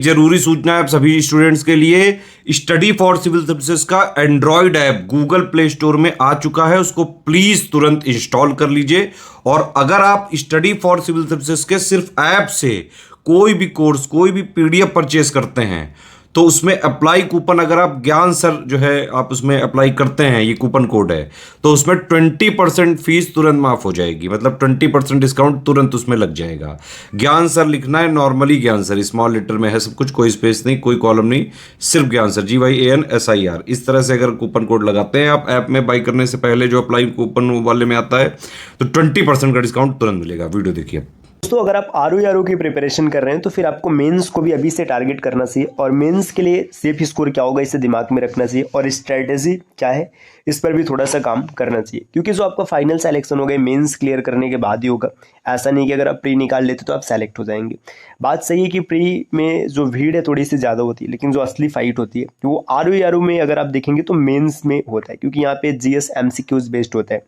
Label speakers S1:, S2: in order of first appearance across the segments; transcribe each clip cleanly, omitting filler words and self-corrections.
S1: जरूरी सूचना है आप सभी स्टूडेंट्स के लिए। स्टडी फॉर सिविल सर्विसेज का Android app Google play store में आ चुका है, उसको प्लीज तुरंत इंस्टॉल कर लीजिए। और अगर आप स्टडी फॉर सिविल सर्विसेज के सिर्फ ऐप से कोई भी कोर्स, कोई भी पीडीएफ परचेस करते हैं तो उसमें अप्लाई कूपन, अगर आप ज्ञान सर जो है आप उसमें अप्लाई करते हैं, ये कूपन कोड है, तो उसमें 20% फीस तुरंत माफ हो जाएगी। मतलब 20% डिस्काउंट तुरंत उसमें लग जाएगा। ज्ञान सर लिखना है, नॉर्मली ज्ञान सर, स्मॉल लेटर में है सब कुछ, कोई स्पेस नहीं, कोई कॉलम नहीं, सिर्फ ज्ञान सर, GYANSIR। इस तरह से अगर कूपन कोड लगाते हैं आप ऐप में बाई करने से पहले, जो अप्लाई कूपन वाले में आता है, तो 20% का डिस्काउंट तुरंत मिलेगा। वीडियो देखिए।
S2: दोस्तों, अगर आप आर की प्रिपरेशन कर रहे हैं तो फिर आपको मेंस को भी अभी से टारगेट करना चाहिए। और मेंस के लिए सेफ स्कोर क्या होगा इसे दिमाग में रखना चाहिए, और स्ट्रेटेजी क्या है इस पर भी थोड़ा सा काम करना चाहिए, क्योंकि जो आपका फाइनल सिलेक्शन होगा मेंस क्लियर करने के बाद ही होगा। ऐसा नहीं कि अगर आप प्री निकाल लेते तो आप सेलेक्ट हो जाएंगे। बात सही है कि प्री में जो भीड़ है थोड़ी सी ज़्यादा होती है, लेकिन जो असली फाइट होती है वो आर में अगर आप देखेंगे तो मेन्स में होता है, क्योंकि यहाँ पे GS MCQs बेस्ड होता है,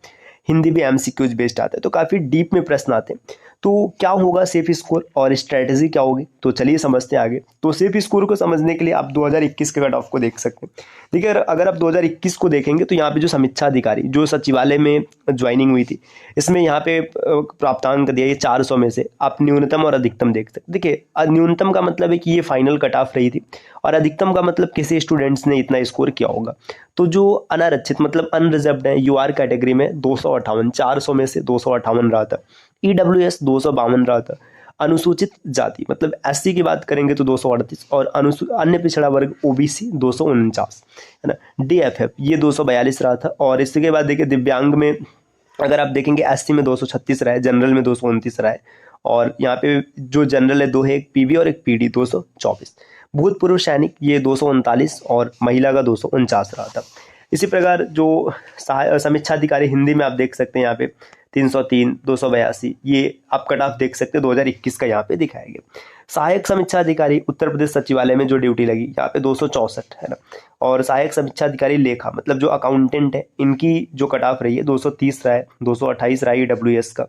S2: हिंदी भी MCQs बेस्ड आता है, तो काफ़ी डीप में प्रश्न आते हैं। तो क्या होगा सेफ स्कोर और स्ट्रेटेजी क्या होगी, तो चलिए समझते हैं आगे। तो सेफ स्कोर को समझने के लिए आप 2021 के कट ऑफ को देख सकते हैं। देखिए, अगर आप 2021 को देखेंगे तो यहाँ पे जो समीक्षा अधिकारी जो सचिवालय में ज्वाइनिंग हुई थी, इसमें यहाँ पे प्राप्तांक दिया ये 400 में से आप न्यूनतम और अधिकतम देख सकते हैं। देखिए, न्यूनतम का मतलब है कि ये फाइनल कट ऑफ रही थी, और अधिकतम का मतलब किसी स्टूडेंट्स ने इतना स्कोर किया होगा। तो जो अनारक्षित मतलब अनरिजर्व्ड है UR कैटेगरी में 258, 400 में से 258 रहा था। EWS 252 रहा था। अनुसूचित जाति मतलब SC की बात करेंगे तो 238, और अन्य पिछड़ा वर्ग OBC 249 है ना। DFF ये 242 रहा था। और इसके बाद देखिए दिव्यांग में अगर आप देखेंगे SC में 236 रहा है, जनरल में 229 रहा है, और यहाँ पे जो जनरल है 2 है, एक PB और एक PD 224। भूतपूर्व सैनिक ये 239 और महिला का 249 रहा था। इसी प्रकार जो समीक्षा अधिकारी हिंदी में आप देख सकते हैं यहाँ पे 303, 282, ये आप कट ऑफ देख सकते हैं 2021 का यहाँ पे दिखाया गया। सहायक समीक्षा अधिकारी उत्तर प्रदेश सचिवालय में जो ड्यूटी लगी यहाँ पे 264 है ना। और सहायक समीक्षा अधिकारी लेखा मतलब जो अकाउंटेंट है, इनकी जो कट ऑफ रही है 230 रहा है, 228 रहा है EWS का,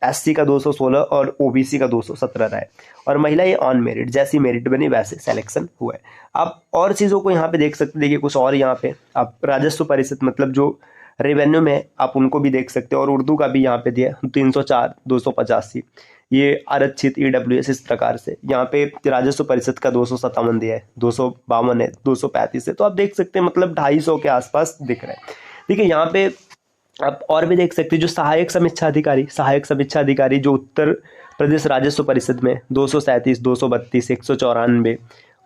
S2: SC का 216 और OBC का 217 रहा है। और महिला ये ऑन मेरिट, जैसी मेरिट बनी वैसे सिलेक्शन हुआ है। आप और चीज़ों को यहाँ पे देख सकते, देखिए कुछ और यहाँ पे आप राजस्व परिषद मतलब जो रेवेन्यू में आप उनको भी देख सकते हो, और उर्दू का भी यहाँ पे दिया 304, 285, ये आरक्षित EWS। इस प्रकार से यहाँ पे राजस्व परिषद का 257 दिया है, 252 है, 235 है। तो आप देख सकते हैं मतलब 250 के आसपास दिख रहा है। देखिए यहाँ पे आप और भी देख सकते हैं जो सहायक समीक्षा अधिकारी जो उत्तर प्रदेश राजस्व परिषद में 237, 232, 194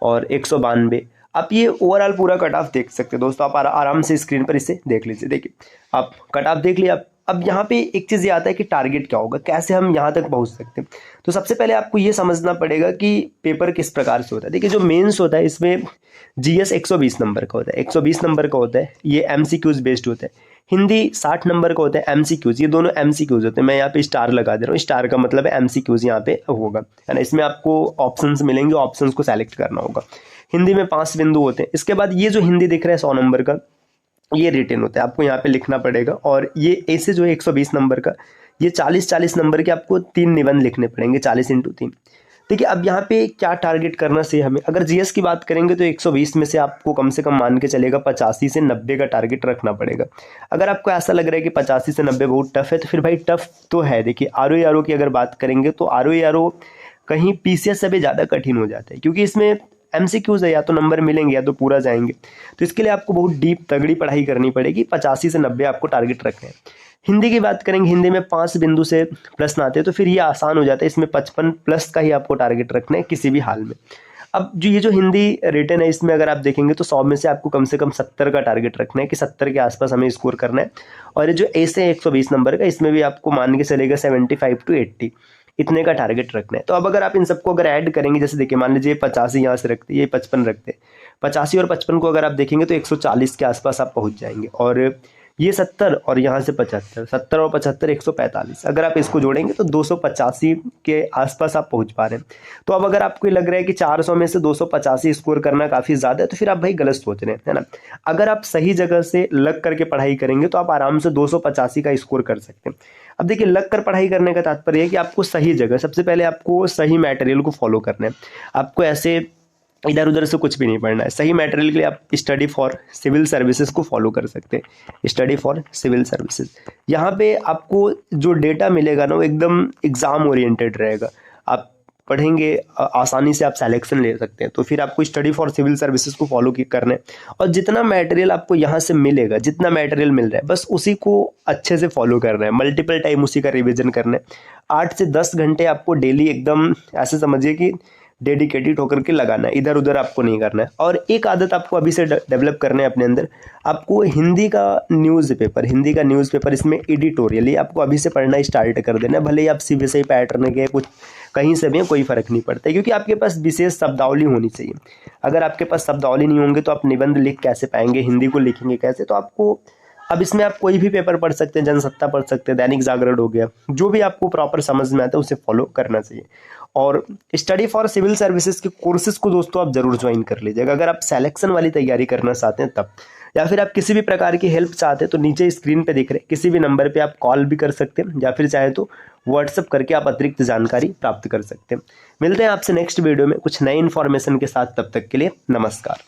S2: और 192। आप ये ओवरऑल पूरा कट ऑफ देख सकते हैं दोस्तों। आप आराम से स्क्रीन पर इसे देख लीजिए। देखिए आप कट ऑफ देख लिया। अब यहाँ पे एक चीज़ ये आता है कि टारगेट क्या होगा, कैसे हम यहाँ तक पहुँच सकते हैं। तो सबसे पहले आपको ये समझना पड़ेगा कि पेपर किस प्रकार से होता है। देखिए जो मेंस होता है इसमें GS 120 नंबर का होता है, 120 नंबर का होता है, ये MCQs बेस्ड होता है। हिंदी 60 नंबर का होता है MCQs, ये दोनों MCQs होते हैं। मैं यहाँ पे स्टार लगा दे रहा हूँ, स्टार का मतलब है MCQs यहाँ पे होगा, है ना। इसमें आपको ऑप्शंस मिलेंगे, ऑप्शंस को सेलेक्ट करना होगा। हिंदी में 5 बिंदु होते हैं। इसके बाद ये जो हिंदी दिख रहा है 100 नंबर का, ये रिटेन होता है, आपको यहाँ पे लिखना पड़ेगा। और ये ऐसे जो है 120 नंबर का, ये 40 नंबर के आपको 3 निबंध लिखने पड़ेंगे, 40 × 3। देखिए अब यहाँ पे क्या टारगेट करना चाहिए हमें। अगर GS की बात करेंगे तो 120 में से आपको कम से कम मान के चलेगा 85 से 90 का टारगेट रखना पड़ेगा। अगर आपको ऐसा लग रहा है कि 85 से 90 बहुत टफ है, तो फिर भाई टफ तो है। देखिए RO की अगर बात करेंगे तो RO कहीं PCS से भी ज़्यादा कठिन हो जाता है, क्योंकि इसमें MCQs है, या तो नंबर मिलेंगे या तो पूरा जाएंगे। तो इसके लिए आपको बहुत डीप तगड़ी पढ़ाई करनी पड़ेगी। 85 से 90 आपको टारगेट रखना है। हिंदी की बात करेंगे, हिंदी में 5 बिंदु से प्रश्न आते हैं, तो फिर ये आसान हो जाता है। इसमें 55 प्लस का ही आपको टारगेट रखना है किसी भी हाल में। अब जो ये जो हिंदी रिटन है, इसमें अगर आप देखेंगे तो 100 में से आपको कम से कम 70 का टारगेट रखना है, कि 70 के आसपास हमें स्कोर करना है। और ये जो ऐसे 120 नंबर का, इसमें भी आपको मान के चलेगा 75 to 80 इतने का टारगेट रखना है। तो अब अगर आप इन सबको अगर ऐड करेंगे, जैसे देखिए मान लीजिए 85 यहाँ से रखते, ये 55 रखते, 85 और 55 को अगर आप देखेंगे तो 140 के आसपास आप पहुँच जाएंगे। और ये 70 और यहाँ से 75, 70 और 75 145, अगर आप इसको जोड़ेंगे तो 285 के आसपास आप पहुँच पा रहे हैं। तो अब अगर आपको लग रहा है कि 400 में से 285 स्कोर करना काफ़ी ज़्यादा है, तो फिर आप भाई गलत सोच रहे हैं, है ना। अगर आप सही जगह से लग करके पढ़ाई करेंगे तो आप आराम से 285 का स्कोर कर सकते हैं। अब देखिए, लग कर पढ़ाई करने का तात्पर्य है कि आपको सही जगह, सबसे पहले आपको सही मटेरियल को फॉलो करना है। आपको ऐसे इधर उधर से कुछ भी नहीं पढ़ना है। सही मटेरियल के लिए आप स्टडी फॉर सिविल सर्विसेज को फॉलो कर सकते हैं। स्टडी फॉर सिविल सर्विसेज, यहाँ पे आपको जो डेटा मिलेगा ना वो एकदम एग्जाम ओरिएंटेड रहेगा। आप पढ़ेंगे, आसानी से आप सिलेक्शन ले सकते हैं। तो फिर आपको स्टडी फॉर सिविल सर्विसेज को फॉलो करना है, और जितना मटेरियल आपको यहाँ से मिलेगा, जितना मटेरियल मिल रहा है, बस उसी को अच्छे से फॉलो करना है। मल्टीपल टाइम उसी का रिविजन करना है। 8 से 10 घंटे आपको डेली एकदम ऐसे समझिए कि डेडिकेटेड होकर के लगाना है, इधर उधर आपको नहीं करना है। और एक आदत आपको अभी से डेवलप करना है अपने अंदर, आपको हिंदी का न्यूज़पेपर इसमें एडिटोरियल, ये आपको अभी से पढ़ना स्टार्ट कर देना है। भले ही आप सीबीएसई पैटर्न के कुछ कहीं से भी कोई फ़र्क नहीं पड़ता, क्योंकि आपके पास विशेष शब्दावली होनी चाहिए। अगर आपके पास शब्दावली नहीं होंगे तो आप निबंध लिख कैसे पाएंगे, हिंदी को लिखेंगे कैसे। तो आपको अब इसमें आप कोई भी पेपर पढ़ सकते हैं, जनसत्ता पढ़ सकते हैं, दैनिक जागरण हो गया, जो भी आपको प्रॉपर समझ में आता है उसे फॉलो करना चाहिए। और स्टडी फॉर सिविल सर्विसेज के कोर्सेज को दोस्तों आप जरूर ज्वाइन कर लीजिएगा, अगर आप सिलेक्शन वाली तैयारी करना चाहते हैं तब। या फिर आप किसी भी प्रकार की हेल्प चाहते हैं तो नीचे स्क्रीन पे दिख रहे किसी भी नंबर पे आप कॉल भी कर सकते हैं, या फिर चाहे तो व्हाट्सअप करके आप अतिरिक्त जानकारी प्राप्त कर सकते हैं। मिलते हैं आपसे नेक्स्ट वीडियो में कुछ नई इन्फॉर्मेशन के साथ, तब तक के लिए नमस्कार।